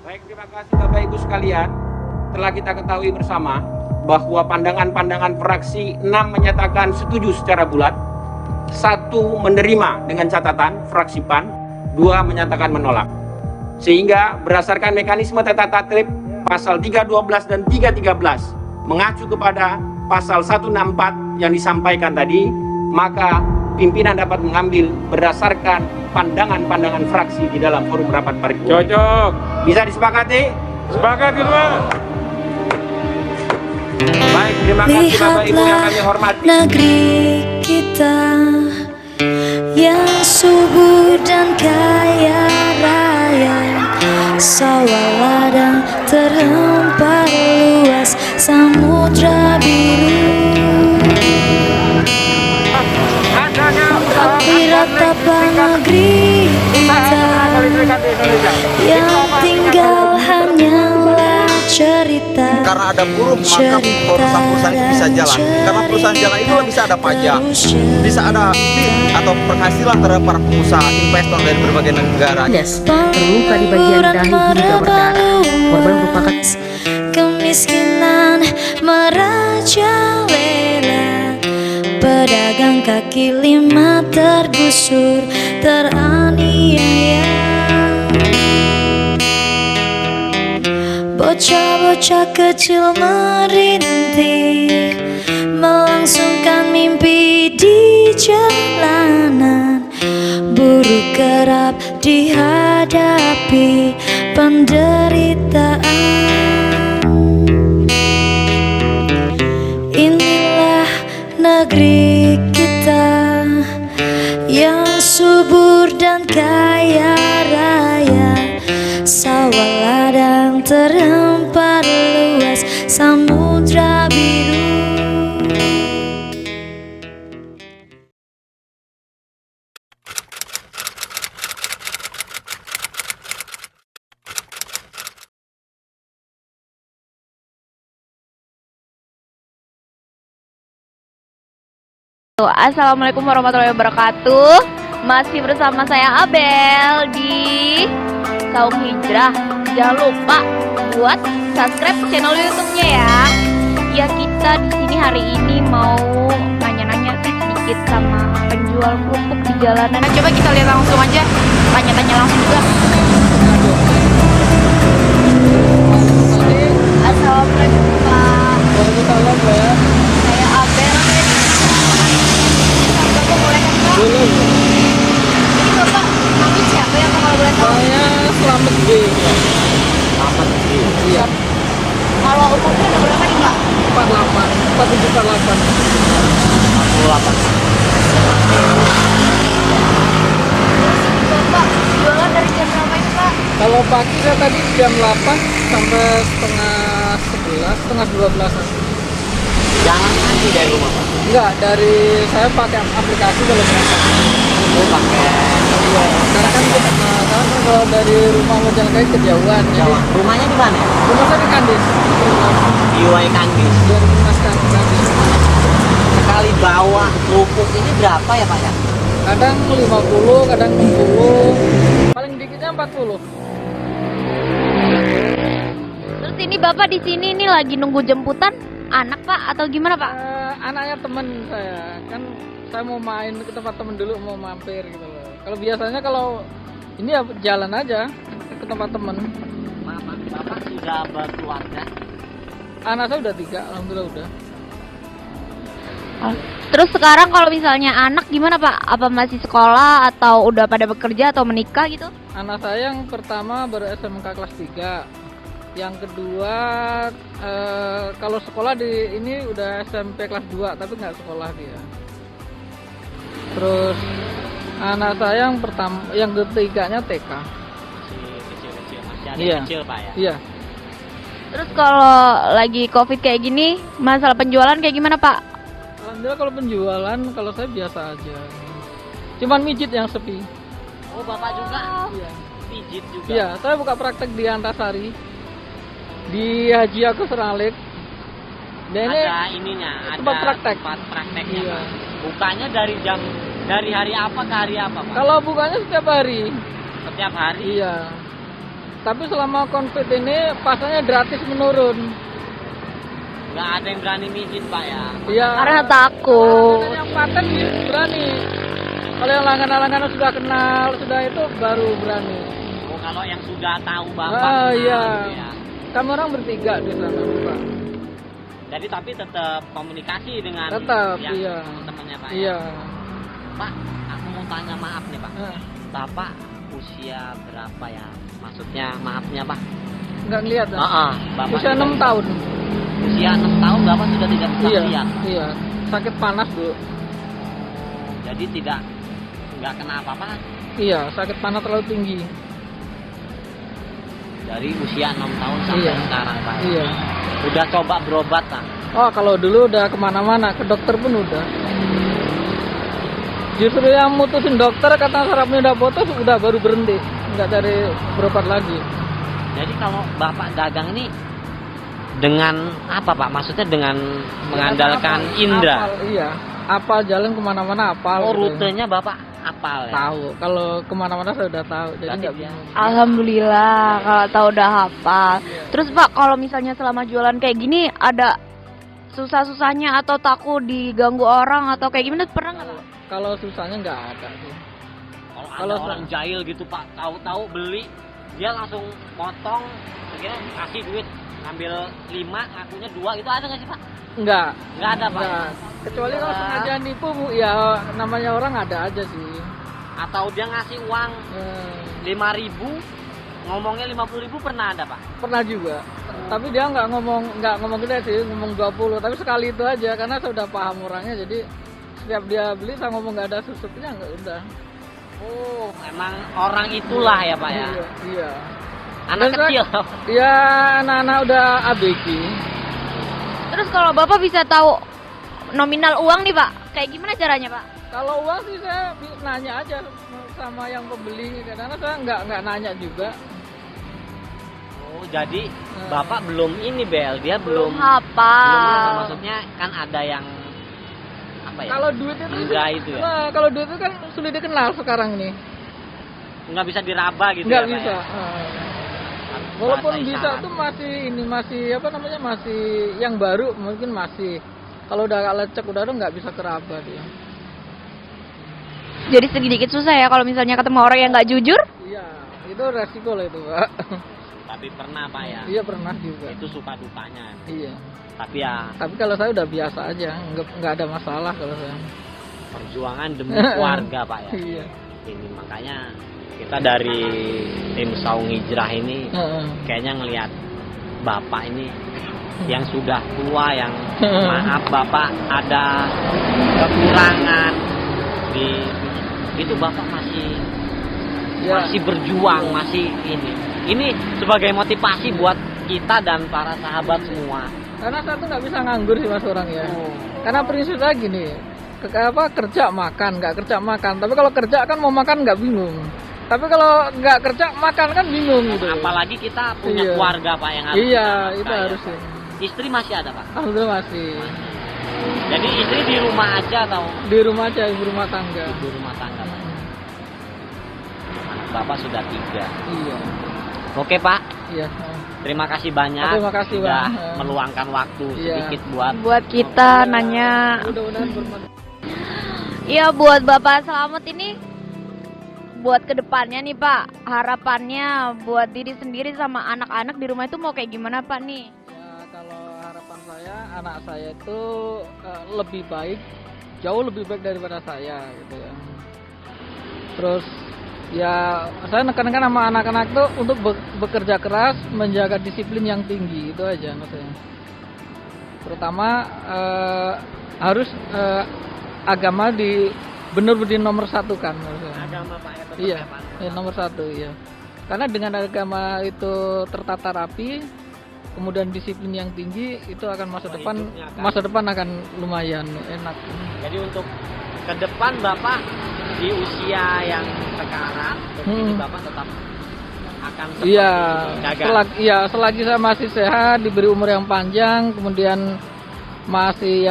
Baik, terima kasih Bapak Ibu sekalian. Telah kita ketahui bersama bahwa pandangan-pandangan fraksi 6 menyatakan setuju secara bulat, 1 menerima dengan catatan fraksi PAN, 2 menyatakan menolak. Sehingga berdasarkan mekanisme tata tertib pasal 312 dan 313 mengacu kepada pasal 164 yang disampaikan tadi, maka pimpinan dapat mengambil berdasarkan pandangan-pandangan fraksi di dalam forum rapat paripurna. Cocok. Bisa disepakati? Sepakat Pak. Baik, terima kasih Bapak Ibu yang kami hormati. Negeri kita yang subur dan kaya raya, sawah ladang terhampar luas, samudra biru. Tapi ratapa negeri kita yang tinggal hanyalah cerita. Karena ada buruh maka perusahaan itu bisa jalan. Karena perusahaan jalan itu bisa ada pajak, bisa ada fee atau penghasilan terhadap para pengusaha investor dari berbagai negara. Terluka di bagian dahi hingga berdarah. Korban merupakan kemiskinan merajalela, pedagang kaki lima tergusur, teraniaya. Bocah-bocah kecil merintih, melangsungkan mimpi di jalanan. Buruh kerap dihadapi penderitaan. Inilah negeri kita yang subur dan kaya raya, sawah ladang terhampar luas, samudra biru. Assalamualaikum warahmatullahi wabarakatuh. Masih bersama saya Abel di Saung Hijrah. Jangan lupa buat subscribe channel YouTube-nya ya. Ya, kita di sini hari ini mau nanya-nanya sedikit sama penjual kerupuk di jalanan. Nah, coba kita lihat langsung aja, tanya-tanya langsung juga. Assalamualaikum Pak. Waalaikumsalam Pak. Saya Abel. Bapak boleh kan Pak? Boleh. Ini Bapak namanya siapa ya Pak kalau boleh tahu? Saya Selamat G. Selamat G. Iya. Kalau umurnya udah berapa nih Pak? 48. 4748. 48. Bapak jualan dari jam berapa itu Pak? Kalau pagi saya tadi jam 8 sampai setengah 11, setengah 12-an. Jangan nanti dari rumah Pak. Enggak, dari saya pakai aplikasi kalau berangkat. Oh, pakai Iya, karena kan kalau dari rumah mau jalan kaki kejauhan. Jawa. Rumahnya di mana? Rumah saya di Kandis. Di UI Kandis. 2015 Kandis. Sekali bawa kerupuk ini berapa ya Pak ya? Kadang 50, kadang 60. Paling dikitnya 40. Terus ini Bapak di sini ini lagi nunggu jemputan anak Pak atau gimana Pak? Anaknya temen saya, kan saya mau main ke tempat temen dulu, mau mampir gitu loh. Kalau biasanya kalau ini ya jalan aja ke tempat temen. Bapak sudah berkeluarga? Anak saya udah 3, alhamdulillah udah. Terus sekarang kalau misalnya anak gimana Pak? Apa masih sekolah atau udah pada bekerja atau menikah gitu? Anak saya yang pertama baru SMK kelas 3. Yang kedua kalau sekolah di ini udah SMP kelas 2 tapi nggak sekolah dia. Terus anak saya yang pertama, yang ketiganya TK. Kecil-kecil, masih ada Iya. kecil Pak ya? Iya. Terus kalau lagi COVID kayak gini, masalah penjualan kayak gimana Pak? Alhamdulillah kalau penjualan kalau saya biasa aja. Cuman mijit yang sepi. Oh, Bapak juga Iya. pijit juga? Iya, saya buka praktek di Antasari. Di Haji Agus Ralik. Dan ini Ada ininya, ada tempat praktek. tempat prakteknya Iya. Pak. Bukanya dari hari apa ke hari apa Pak? Kalau bukanya setiap hari. Setiap hari? Iya. Tapi selama COVID ini pasarnya gratis menurun. Nggak ada yang berani mijin Pak ya. Iya. Karena takut. Kalau yang paten berani. Kalau yang langganan-langganan sudah kenal, sudah itu baru berani. Oh, kalau yang sudah tahu Bapak Ah kenal iya. gitu ya. Kami orang bertiga di sana, Pak. Jadi tapi tetap komunikasi dengan Tetap, yang iya. temannya Pak ya. Iya. Pak, aku mau tanya maaf nih Pak. Eh, Bapak usia berapa ya? Maksudnya maafnya Pak. nggak ngeliat ya? Bapak Usia juga- 6 tahun. Usia 6 tahun Bapak sudah tidak bisa Iya, lihat. iya. Sakit panas, Bu. Jadi nggak kena apa-apa Iya, sakit panas terlalu tinggi. dari usia 6 tahun sampai Iya. sekarang Pak. Iya. Udah coba berobat Pak. Oh, kalau dulu udah kemana-mana, ke dokter pun udah. Justru yang mutusin dokter kata sarafnya udah putus, udah baru berhenti, nggak cari berobat lagi. Jadi kalau Bapak dagang ini dengan apa Pak? Maksudnya dengan mengandalkan Apal, indera. iya, apal jalan kemana-mana apal. Oh, gitu. rutenya Bapak apal ya? Tahu, kalau kemana-mana saya udah tahu, jadi Berarti nggak dia- bingung. Alhamdulillah kalau tahu udah hafal. Iya. Terus Pak, kalau misalnya selama jualan kayak gini ada susah-susahnya atau takut diganggu orang atau kayak gimana, pernah nggak Pak? Kalau susahnya nggak ada sih. Kalau Kalau ada orang jahil gitu Pak, tahu-tahu beli, dia langsung potong, akhirnya kasih duit, ngambil 5, ngakunya 2, itu ada nggak sih Pak? Nggak. Nggak ada Pak. Nggak. Kecuali kalau sengaja nipu, Bu, ya namanya orang ada aja sih. Atau dia ngasih uang Eh, 5.000, ngomongnya 50.000 pernah ada Pak? pernah juga. Tapi dia nggak ngomong gede sih, ngomong 20. Tapi sekali itu aja, karena saya udah paham orangnya. Jadi setiap dia beli saya ngomong nggak ada susupnya, nggak udah. Oh, emang orang itulah ya Pak ya? Iya, iya. Anak Dan kecil. Ya anak-anak udah ABG. Terus kalau Bapak bisa tahu nominal uang nih Pak, kayak gimana caranya Pak? Kalau uang sih saya nanya aja sama yang pembeli, karena saya nggak nanya juga. Oh, jadi Bapak belum ini Bel, dia belum Hafal. maksudnya kan ada yang apa ya? Kalau duit itu Indra itu ya. Nah, kalau duit itu kan sulit dikenal sekarang ini. Nggak bisa diraba gitu Nggak ya, Pak bisa. ya? Walaupun Bahasa bisa isyarat. tuh masih apa namanya, masih yang baru mungkin masih. Kalau udah agak lecek udah nggak bisa keraba dia. Jadi sedikit susah ya kalau misalnya ketemu orang yang nggak jujur. Iya, itu resiko lah itu, Pak. Tapi pernah Pak ya. Iya pernah juga. Itu suka dukanya. Iya. Tapi ya Tapi kalau saya udah biasa aja, nggak ada masalah kalau saya. perjuangan demi keluarga Pak ya. Iya. Ini makanya kita dari tim Saung Hijrah ini Heeh. kayaknya ngelihat Bapak ini yang sudah tua, yang maaf Bapak ada kekurangan di itu Bapak masih Ya. masih berjuang, masih ini. Ini sebagai motivasi buat kita dan para sahabat semua. Karena saya tuh nggak bisa nganggur sih Mas orang ya. Oh. Karena prinsip saya gini, kerja makan, nggak kerja makan. Tapi kalau kerja kan mau makan nggak bingung. Tapi kalau nggak kerja makan kan bingung gitu. Apalagi kita punya Iya. keluarga Pak yang harus Iya, kita itu nafkahi, harus ya. ya. Istri masih ada Pak. Alhamdulillah masih Jadi istri di rumah aja atau di rumah aja, ibu rumah tangga. di rumah tangga Pak? Anak Bapak sudah 3. Iya, Oke Pak, iya. terima kasih banyak. Terima kasih, sudah Bang. meluangkan waktu Iya. sedikit buat Buat kita nanya. Mudah-mudahan bermanfaat. Iya, buat Bapak Selamat ini buat kedepannya nih Pak, harapannya buat diri sendiri sama anak-anak di rumah itu mau kayak gimana Pak nih? Ya, kalau harapan saya, anak saya itu lebih baik, jauh lebih baik daripada saya gitu ya. Terus ya saya nekankan sama anak-anak tuh untuk bekerja keras, menjaga disiplin yang tinggi, itu aja maksudnya. Terutama harus agama benar-benar nomor satu kan maksudnya. agama Pak ya, tetap Iya, ya, Pak. nomor satu iya. Karena dengan agama itu tertata rapi, kemudian disiplin yang tinggi, itu akan masa depan akan lumayan enak. Jadi untuk ke depan Bapak di usia yang sekarang, ini Bapak tetap akan seperti Iya, itu, dagang. selagi saya masih sehat, diberi umur yang panjang, kemudian masih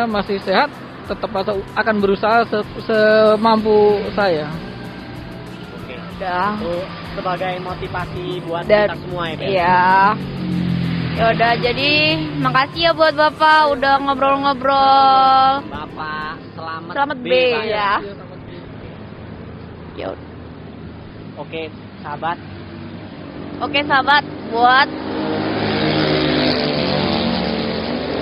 masih sehat, tetap akan berusaha semampu saya. Oke. Udah. Oh, sebagai motivasi buat Dan- kita semua ya Bel. Iya. Ya udah, jadi makasih ya buat Bapak udah ngobrol-ngobrol. Bapak Selamat B Pak. ya. Ya udah. Oke sahabat, Oke sahabat,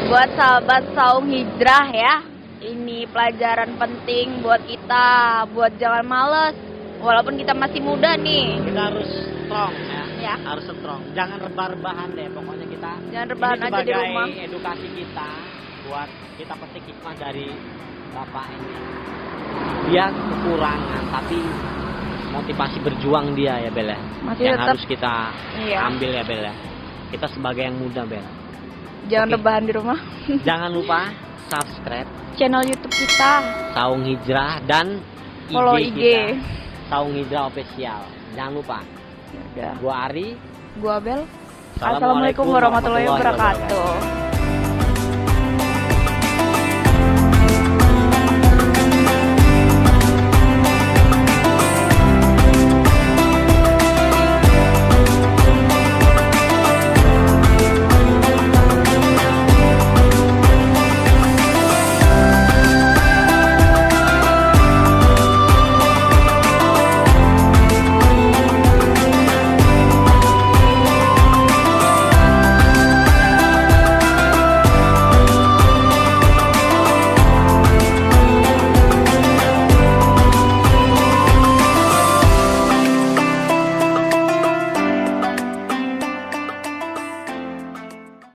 buat sahabat Saung Hijrah ya, ini pelajaran penting buat kita, buat jangan males. Walaupun kita masih muda nih, kita harus strong ya. ya, Harus strong, jangan rebah-rebahan deh pokoknya kita. jangan rebahan Ini aja di sebagai rumah. edukasi kita buat kita petik hikmah dari Bapak ini. Dia kekurangan tapi motivasi berjuang dia ya Bel ya. Masih Yang tetap, harus kita iya, ambil ya Bel ya. Kita sebagai yang muda Bel. jangan Oke. rebahan di rumah. Jangan lupa subscribe Channel YouTube kita, Saung Hijrah dan follow IG IG. kita, Saung Hijrah Official. Jangan lupa. Ya udah. Gua Ari. Gua Abel. Assalamualaikum warahmatullahi wabarakatuh.